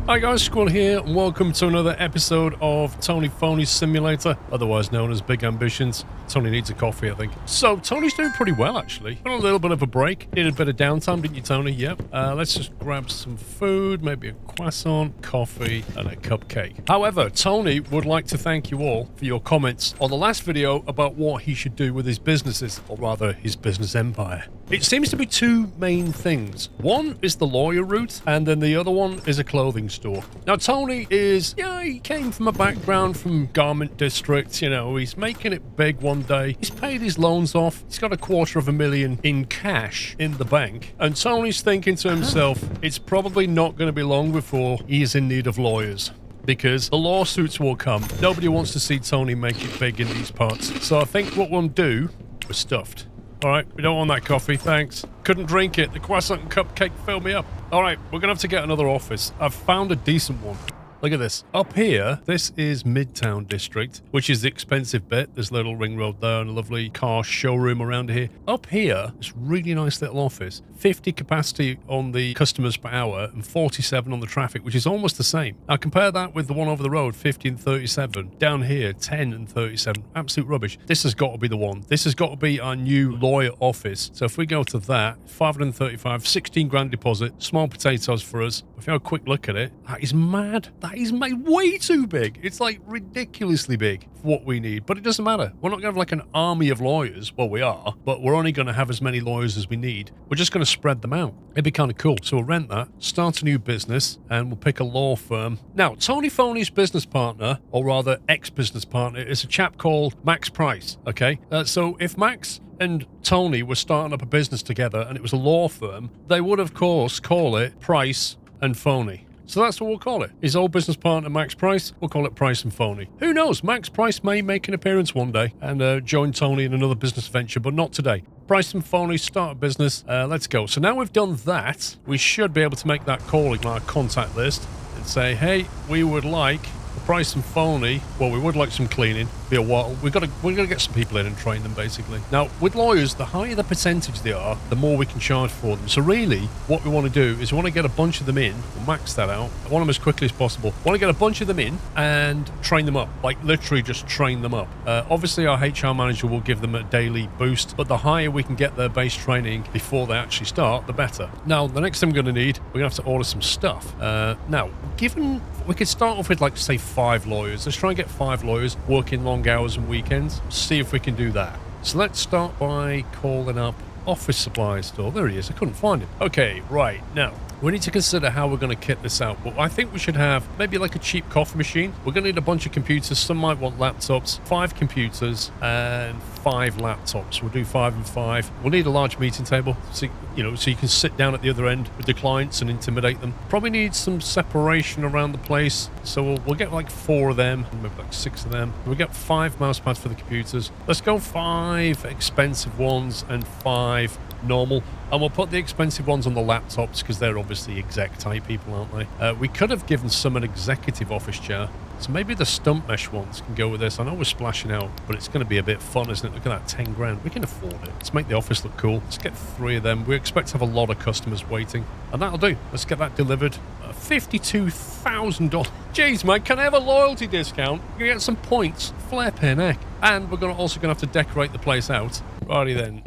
Hi guys, Squirrel here, and welcome to another episode of Tony Phony's Simulator, otherwise known as Big Ambitions. Tony needs a coffee, I think. So, Tony's doing pretty well, actually. On a little bit of a break. Needed a bit of downtime, didn't you, Tony? Yep. Let's just grab some food, maybe a croissant, coffee, and a cupcake. However, Tony would like to thank you all for your comments on the last video about what he should do with his businesses, or rather, his business empire. It seems to be two main things. One is the lawyer route, and then the other one is a clothing store. Now, Tony is, he came from a background from garment district, he's making it big one day. He's paid his loans off. He's got $250,000 in cash in the bank. And Tony's thinking to himself, it's probably not going to be long before he is in need of lawyers, because the lawsuits will come. Nobody wants to see Tony make it big in these parts. So I think what we'll do, we're stuffed. All right, we don't want that coffee, thanks. Couldn't drink it. The croissant and cupcake filled me up. All right, we're going to have to get another office. I've found a decent one. Look at this. Up here, this is Midtown District, which is the expensive bit. There's a little ring road there and a lovely car showroom around here. Up here, this really nice little office. 50 capacity on the customers per hour and 47 on the traffic, which is almost the same. Now compare that with the one over the road, 50 and 37. Down here, 10 and 37. Absolute rubbish. This has got to be the one. This has got to be our new lawyer office. So if we go to that, 535, 16 grand deposit, small potatoes for us. If you have a quick look at it, that is mad. That is made way too big. It's like ridiculously big for what we need, but it doesn't matter. We're not going to have like an army of lawyers. Well, we are, but we're only going to have as many lawyers as we need. We're just going to spread them out. It'd be kind of cool. So we'll rent that, start a new business, and we'll pick a law firm. Now, Tony Phony's business partner, or rather ex-business partner, is a chap called Max Price, okay? So if Max and Tony were starting up a business together and it was a law firm, they would, of course, call it Price and Phony. So that's what we'll call it. His old business partner, Max Price, we'll call it Price and Phony. Who knows? Max Price may make an appearance one day and join Tony in another business venture, but not today. Price and Phony, start a business. Let's go. So now we've done that, we should be able to make that call in our contact list and say, hey, we would like Price and Phony. Well, we would like some cleaning. Be a while. We're gonna get some people in and train them, basically. Now, with lawyers, the higher the percentage they are, the more we can charge for them. So really, what we want to do is we want to get a bunch of them in. We'll max that out. I want them as quickly as possible. We want to get a bunch of them in and train them up. Like, literally just train them up. Obviously, our HR manager will give them a daily boost, but the higher we can get their base training before they actually start, the better. Now, the next thing we're going to need, we're going to have to order some stuff. Now, given we could start off with, like, say, 5 lawyers. Let's try and get 5 lawyers working long hours and weekends. See if we can do that. So let's start by calling up Office Supply Store. There he is. I couldn't find him. Okay, right. Now, we need to consider how we're going to kit this out. But I think we should have maybe like a cheap coffee machine. We're going to need a bunch of computers. Some might want laptops. 5 computers and 5 laptops. We'll do 5 and 5. We'll need a large meeting table, so you can sit down at the other end with the clients and intimidate them. Probably need some separation around the place. So we'll get like 4 of them, maybe like 6 of them. We'll get 5 mouse pads for the computers. Let's go 5 expensive ones and 5 normal, and we'll put the expensive ones on the laptops because they're obviously exec type people, aren't they? We could have given some an executive office chair, so maybe the stump mesh ones can go with this. I know we're splashing out, but it's going to be a bit fun, isn't it? Look at that, 10 grand. We can afford it. Let's make the office look cool. Let's get 3 of them. We expect to have a lot of customers waiting, and that'll do. Let's get that delivered. $52,000. Jeez, mate, can I have a loyalty discount? We're going to get some points. Flippin' heck. And we're also going to have to decorate the place out. Righty then.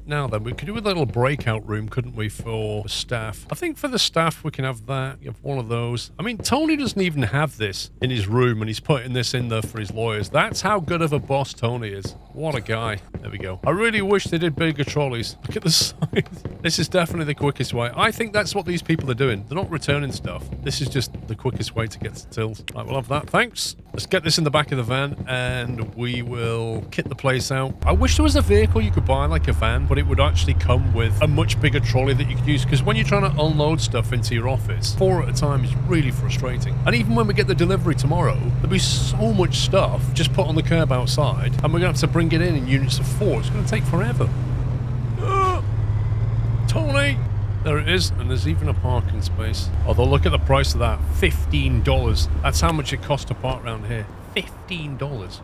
Now then, we could do a little breakout room, couldn't we, for the staff? I think for the staff, we can have that. You have one of those. I mean, Tony doesn't even have this in his room, and he's putting this in there for his lawyers. That's how good of a boss Tony is. What a guy. There we go. I really wish they did bigger trolleys. Look at the size. This is definitely the quickest way. I think that's what these people are doing. They're not returning stuff. This is just the quickest way to get to tills. Right, we'll have that. Thanks. Let's get this in the back of the van, and we will kit the place out. I wish there was a vehicle you could buy, like a van, but it would actually come with a much bigger trolley that you could use, because when you're trying to unload stuff into your office, 4 at a time is really frustrating. And even when we get the delivery tomorrow, there'll be so much stuff just put on the curb outside, and we're going to have to bring it in units of 4. It's going to take forever. Tony! There it is, and there's even a parking space. Although look at the price of that, $15. That's how much it costs to park around here. $15.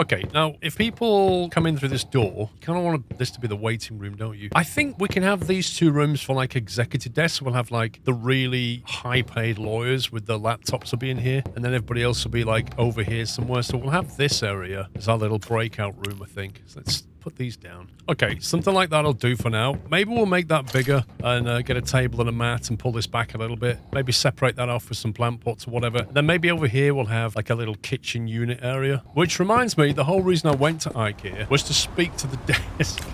Okay, now, if people come in through this door, you kind of want this to be the waiting room, don't you? I think we can have these 2 rooms for, like, executive desks. We'll have, like, the really high-paid lawyers with the laptops will be in here, and then everybody else will be, like, over here somewhere. So we'll have this area as our little breakout room, I think. So let's put these down. Okay, something like that'll do for now. Maybe we'll make that bigger and get a table and a mat and pull this back a little bit. Maybe separate that off with some plant pots or whatever. Then maybe over here we'll have like a little kitchen unit area. Which reminds me, the whole reason I went to IKEA was to speak to the desk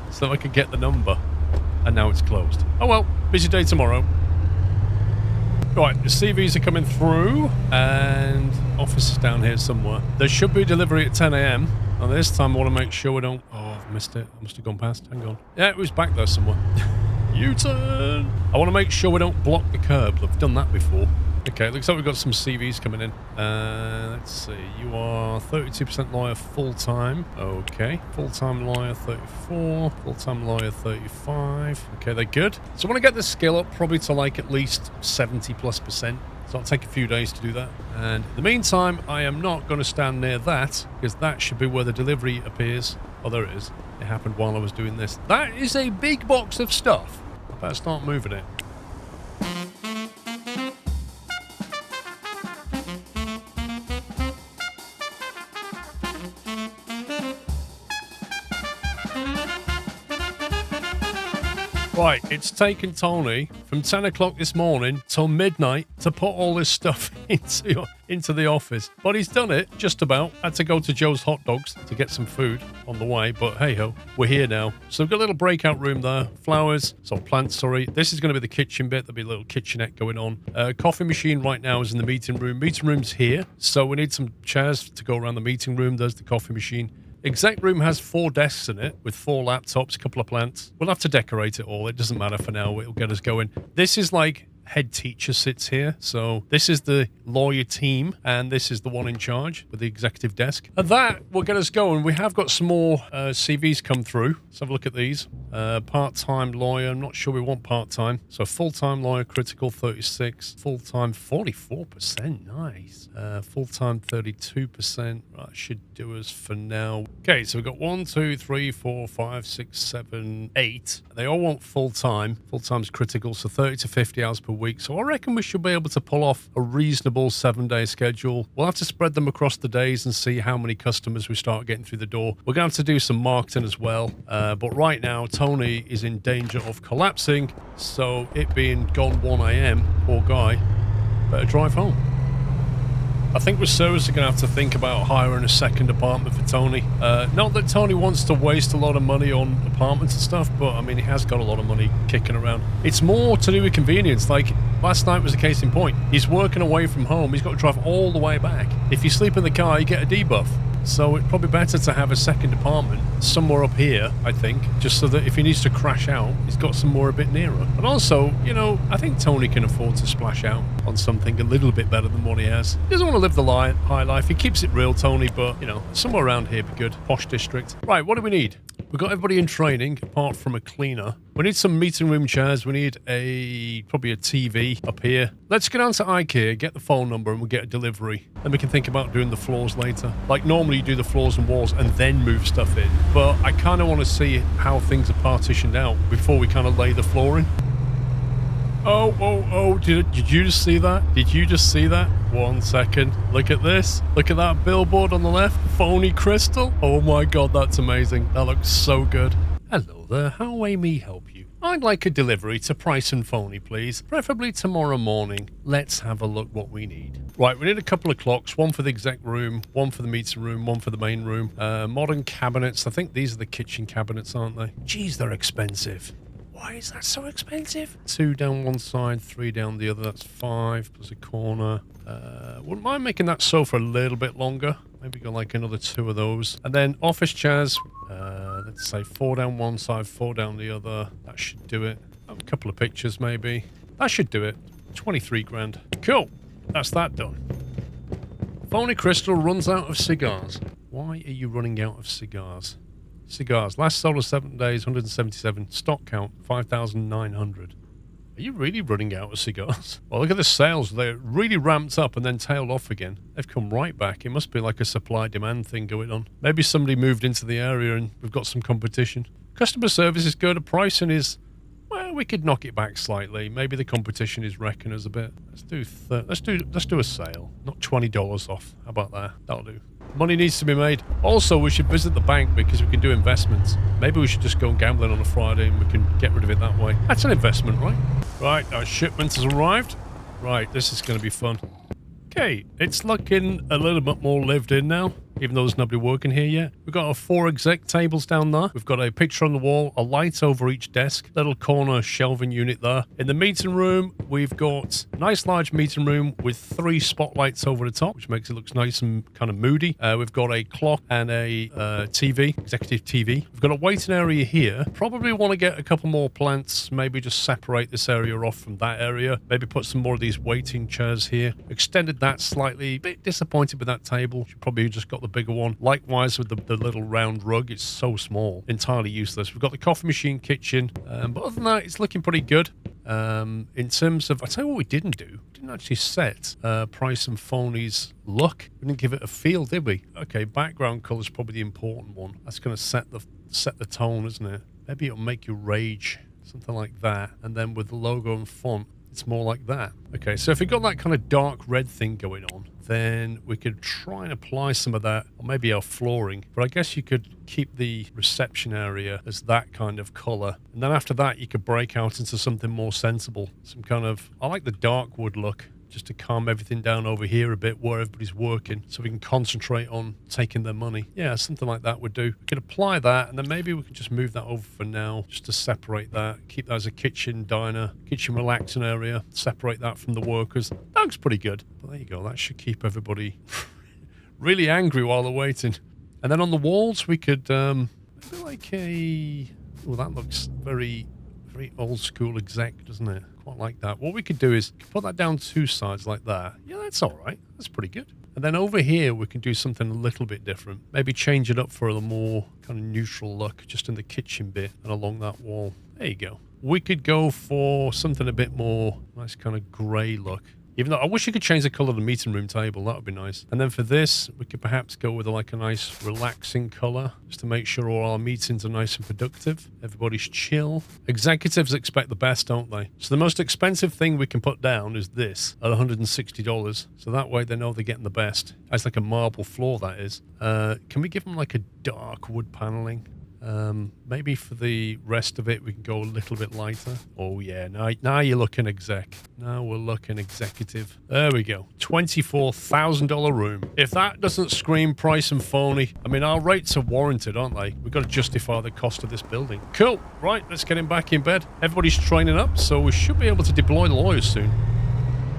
so I could get the number. And now it's closed. Oh well, busy day tomorrow. Right, the CVs are coming through and office is down here somewhere. There should be delivery at 10 a.m. And this time I want to make sure we don't... Oh, I've missed it. I must have gone past. Hang on. Yeah, it was back there somewhere. U-turn! I want to make sure we don't block the curbs. I've done that before. Okay, looks like we've got some CVs coming in. Let's see. You are 32% lawyer full-time. Okay. Full-time lawyer 34. Full-time lawyer 35. Okay, they're good. So I want to get the skill up probably to like at least 70+%. So it'll take a few days to do that. And in the meantime, I am not going to stand near that because that should be where the delivery appears. Oh, there it is. It happened while I was doing this. That is a big box of stuff. I better start moving it. Right, it's taken Tony from 10 o'clock this morning till midnight to put all this stuff into the office. But he's done it, just about. Had to go to Joe's Hot Dogs to get some food on the way, but hey-ho, we're here now. So we've got a little breakout room there. Flowers, so plants, sorry. This is going to be the kitchen bit. There'll be a little kitchenette going on. Coffee machine right now is in the meeting room. Meeting room's here, so we need some chairs to go around the meeting room. There's the coffee machine. Exec room has 4 desks in it with 4 laptops, a couple of plants. We'll have to decorate it all. It doesn't matter for now. It'll get us going. This is like head teacher sits here. So this is the lawyer team and this is the one in charge with the executive desk. And that will get us going. We have got some more CVs come through. Let's have a look at these. Part-time lawyer. I'm not sure we want part-time. So full-time lawyer, critical 36. Full-time 44%. Nice. Full-time 32%. That should do us for now. Okay, so we've got 1, 2, 3, 4, 5, 6, 7, 8. They all want full-time. Full-time's critical, so 30 to 50 hours per week. So I reckon we should be able to pull off a reasonable 7-day schedule. We'll have to spread them across the days and see how many customers we start getting through the door. We're going to have to do some marketing as well. But right now, Tony is in danger of collapsing. So it being gone 1 a.m., poor guy, better drive home. I think we servers are going to have to think about hiring a second apartment for Tony. Not that Tony wants to waste a lot of money on apartments and stuff, but I mean, he has got a lot of money kicking around. It's more to do with convenience. Like last night was a case in point. He's working away from home. He's got to drive all the way back. If you sleep in the car, you get a debuff. So it's probably better to have a second apartment somewhere up here, I think, just so that if he needs to crash out, he's got somewhere a bit nearer. And also, you know, I think Tony can afford to splash out on something a little bit better than what he has. He doesn't want to live the high life. He keeps it real, Tony, but, you know, somewhere around here would be good. Posh district. Right, what do we need? We've got everybody in training, apart from a cleaner. We need some meeting room chairs. We need probably a TV up here. Let's get down to IKEA, get the phone number, and we'll get a delivery. Then we can think about doing the floors later. Like normally you do the floors and walls and then move stuff in. But I kind of want to see how things are partitioned out before we kind of lay the floor in. Oh, did you just see that? Did you just see that? 1 second. Look at this. Look at that billboard on the left. Phony crystal. Oh my God, that's amazing. That looks so good. Hello there, how may me help you? I'd like a delivery to Price and Phony, please. Preferably tomorrow morning. Let's have a look what we need. Right, we need a couple of clocks. One for the exec room, one for the meeting room, one for the main room. Modern cabinets. I think these are the kitchen cabinets, aren't they? Geez, they're expensive. Why is that so expensive? 2 down one side, 3 down the other. That's 5 plus a corner. Wouldn't mind making that sofa a little bit longer. Maybe go like another 2 of those. And then office chairs. Let's say 4 down one side, 4 down the other. That should do it. A couple of pictures maybe. That should do it. 23 grand. Cool. That's that done. Phony Crystal runs out of cigars. Why are you running out of cigars? Cigars. Last sold 7 days, 177. Stock count, 5,900. Are you really running out of cigars? Well, look at the sales. They're really ramped up and then tailed off again. They've come right back. It must be like a supply-demand thing going on. Maybe somebody moved into the area and we've got some competition. Customer service is good. The pricing is, well, we could knock it back slightly. Maybe the competition is wrecking us a bit. Let's do a sale. Not $20 off. How about that? That'll do. Money needs to be made. Also, we should visit the bank because we can do investments. Maybe we should just go gambling on a Friday and we can get rid of it that way. That's an investment, right? Right, our shipment has arrived. Right, this is going to be fun. Okay, it's looking a little bit more lived in now, even though there's nobody working here yet. We've got our 4 exec tables down there. We've got a picture on the wall, a light over each desk, little corner shelving unit there. In the meeting room, we've got a nice large meeting room with 3 spotlights over the top, which makes it look nice and kind of moody. We've got a clock and a TV, executive TV. We've got a waiting area here. Probably want to get a couple more plants, maybe just separate this area off from that area. Maybe put some more of these waiting chairs here. Extended that slightly. Bit disappointed with that table. Should probably just got the bigger one. Likewise with the little round rug. It's so small. Entirely useless. We've got the coffee machine kitchen. But other than that, it's looking pretty good. In terms of, I'll tell you what we didn't do. We didn't actually set Price and Phony's look. We didn't give it a feel, did we? Okay, background color is probably the important one. That's going to set the tone, isn't it? Maybe it'll make you rage. Something like that. And then with the logo and font, it's more like that. Okay, so if we got that kind of dark red thing going on, then we could try and apply some of that, or maybe our flooring. But I guess you could keep the reception area as that kind of color. And then after that, you could break out into something more sensible. Some kind of, I like the dark wood look, just to calm everything down over here a bit where everybody's working so we can concentrate on taking their money. Yeah, something like that would do. We could apply that and then maybe we could just move that over for now just to separate that. Keep that as a kitchen, diner, kitchen relaxing area. Separate that from the workers. That looks pretty good. But there you go. That should keep everybody really angry while they're waiting. And then on the walls we could maybe like a... Oh, that looks very old school exec, doesn't it? Quite like that. What we could do is put that down 2 sides like that. Yeah, that's all right. That's pretty good. And then over here, we can do something a little bit different. Maybe change it up for a more kind of neutral look, just in the kitchen bit and along that wall. There you go. We could go for something a bit more nice kind of grey look. Even though I wish you could change the colour of the meeting room table. That would be nice. And then for this, we could perhaps go with like a nice relaxing colour just to make sure all our meetings are nice and productive. Everybody's chill. Executives expect the best, don't they? So the most expensive thing we can put down is this at $160. So that way they know they're getting the best. It's like a marble floor, that is. Can we give them like a dark wood panelling? Maybe for the rest of it we can go a little bit lighter. Oh yeah, now you're looking exec. Now we're looking executive. There we go. $24,000 room. If that doesn't scream Price and Phony, I mean, our rates are warranted, aren't they? We've got to justify the cost of this building. Cool. Right, let's get him back in bed. Everybody's training up, so we should be able to deploy the lawyers soon.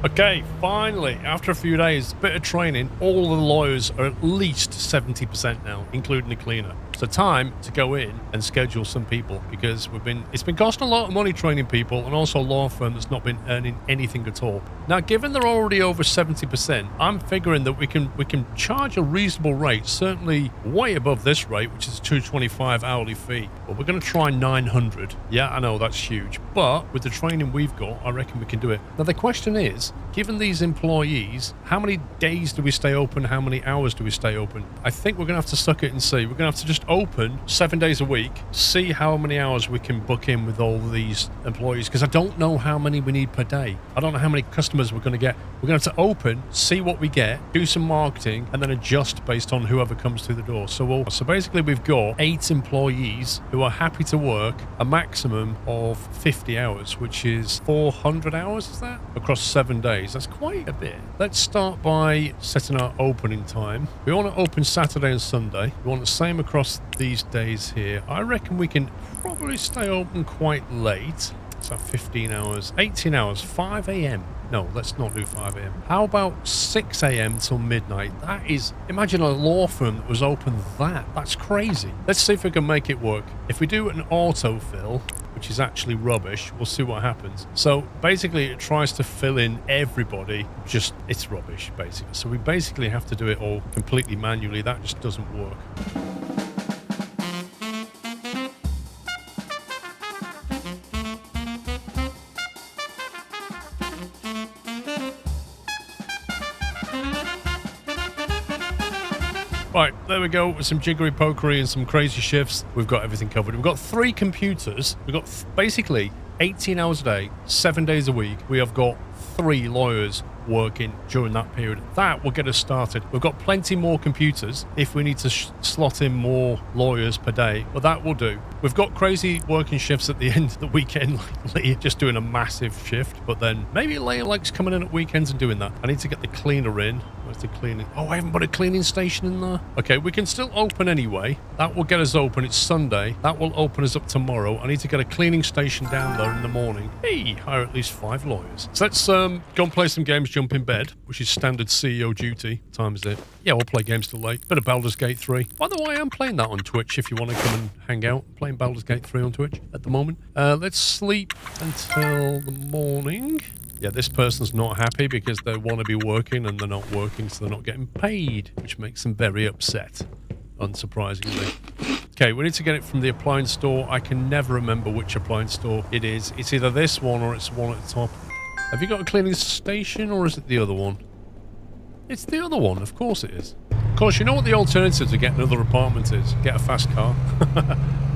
Okay, finally, after a few days, bit of training, all the lawyers are at least 70% now, including the cleaner. So time to go in and schedule some people because it's been costing a lot of money training people and also a law firm that's not been earning anything at all. Now, given they're already over 70%, I'm figuring that we can charge a reasonable rate, certainly way above this rate, which is a $225 hourly fee. But we're going to try 900. Yeah, I know that's huge, but with the training we've got, I reckon we can do it. Now, the question is, given these employees, how many days do we stay open? How many hours do we stay open? I think we're going to have to suck it and see. We're going to have to just open 7 days a week, see how many hours we can book in with all these employees, because I don't know how many we need per day. I don't know how many customers we're going to get. We're going to have to open, see what we get, do some marketing, and then adjust based on whoever comes through the door. So basically we've got 8 employees who are happy to work a maximum of 50 hours, which is 400 hours, is that? Across 7 days. That's quite a bit. Let's start by setting our opening time. We want to open Saturday and Sunday. We want the same across these days here. I reckon we can probably stay open quite late. So 15 hours, 18 hours, 5 a.m. No, let's not do 5 a.m. How about 6 a.m. till midnight? That is, imagine a law firm that was open that's crazy. Let's see if we can make it work. If we do an autofill, which is actually rubbish, we'll see what happens. So basically it tries to fill in everybody, it's rubbish basically. So we basically have to do it all completely manually. That just doesn't work. Right, there we go. With some jiggery pokery and some crazy shifts, we've got everything covered. We've got 3 computers. We've got basically 18 hours a day, 7 days a week. We have got 3 lawyers working during that period. That will get us started. We've got plenty more computers if we need to slot in more lawyers per day, but that will do. We've got crazy working shifts at the end of the weekend, like Leah just doing a massive shift, but then maybe Leah likes coming in at weekends and doing that. I need to get the cleaner in. Where's the cleaning? Oh, I haven't put a cleaning station in there. Okay, we can still open anyway. That will get us open. It's Sunday. That will open us up tomorrow. I need to get a cleaning station down there in the morning. Hey, hire at least 5 lawyers. So let's go and play some games, jump in bed, which is standard CEO duty. What time is it? Yeah, we'll play games till late. Bit of Baldur's Gate 3. By the way, I'm playing that on Twitch if you want to come and hang out. I'm playing Baldur's Gate 3 on Twitch at the moment. Let's sleep until the morning. Yeah, this person's not happy because they want to be working and they're not working, so they're not getting paid, which makes them very upset, unsurprisingly. Okay, we need to get it from the appliance store. I can never remember which appliance store it is. It's either this one or it's one at the top. Have you got a cleaning station or is it the other one? It's the other one, of course it is. Of course, you know what the alternative to getting another apartment is? Get a fast car.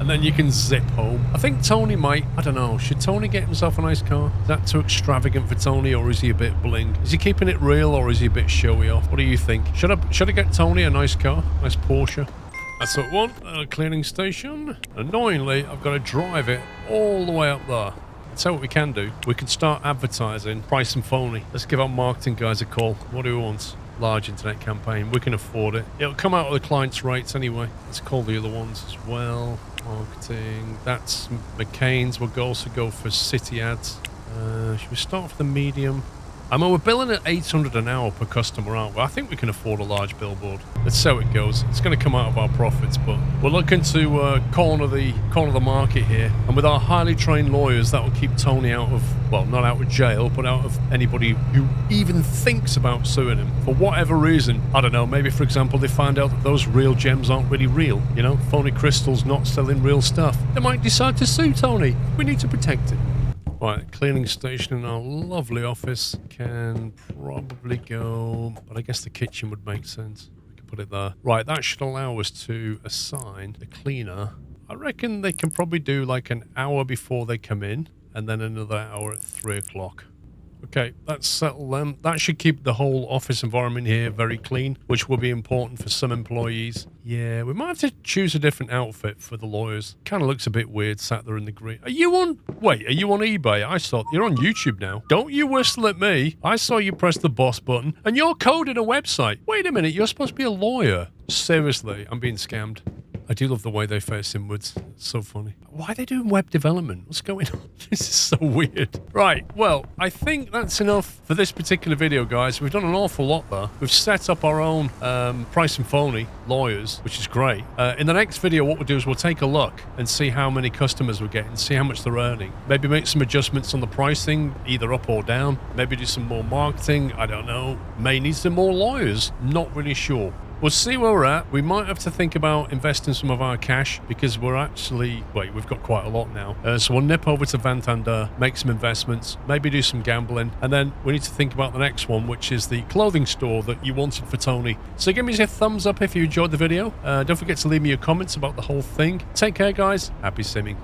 And then you can zip home. I think Tony might, I don't know, should Tony get himself a nice car? Is that too extravagant for Tony, or is he a bit bling? Is he keeping it real, or is he a bit showy off? What do you think? Should I get Tony a nice car? Nice Porsche? That's what I want, a cleaning station. Annoyingly, I've got to drive it all the way up there. So what we can do, we can start advertising Price and Phony. Let's give our marketing guys a call. What do we want? Large internet campaign. We can afford it. It'll come out of the client's rates anyway. Let's call the other ones as well. Marketing. That's McCain's. We'll also go for city ads. Should we start with the medium? I mean, we're billing at $800 an hour per customer, aren't we? I think we can afford a large billboard. Let's see how it goes. It's going to come out of our profits, but we're looking to corner the market here. And with our highly trained lawyers, that will keep Tony out of, well, not out of jail, but out of anybody who even thinks about suing him for whatever reason. I don't know. Maybe, for example, they find out that those real gems aren't really real. You know, phony crystals not selling real stuff. They might decide to sue Tony. We need to protect him. Right, cleaning station in our lovely office can probably go, but I guess the kitchen would make sense. We can put it there. Right, that should allow us to assign the cleaner. I reckon they can probably do like an hour before they come in, and then another hour at 3 o'clock. Okay, let's settle them. That should keep the whole office environment here very clean, which will be important for some employees. Yeah, we might have to choose a different outfit for the lawyers. Kind of looks a bit weird sat there in the green. Are you on eBay? I saw you're on YouTube now. Don't you whistle at me. I saw you press the boss button and you're coding a website. Wait a minute, you're supposed to be a lawyer. Seriously, I'm being scammed. I do love the way they face inwards. It's so funny. Why are they doing web development? What's going on? This is so weird. Right, well, I think that's enough for this particular video, guys. We've done an awful lot there. We've set up our own Price and Phony lawyers, which is great. In the next video, what we'll do is we'll take a look and see how many customers we're getting, see how much they're earning. Maybe make some adjustments on the pricing, either up or down. Maybe do some more marketing. I don't know. May need some more lawyers. Not really sure. We'll see where we're at. We might have to think about investing some of our cash because we're actually, we've got quite a lot now. So we'll nip over to Santander, make some investments, maybe do some gambling, and then we need to think about the next one, which is the clothing store that you wanted for Tony. So give me a thumbs up if you enjoyed the video. Don't forget to leave me your comments about the whole thing. Take care, guys. Happy simming.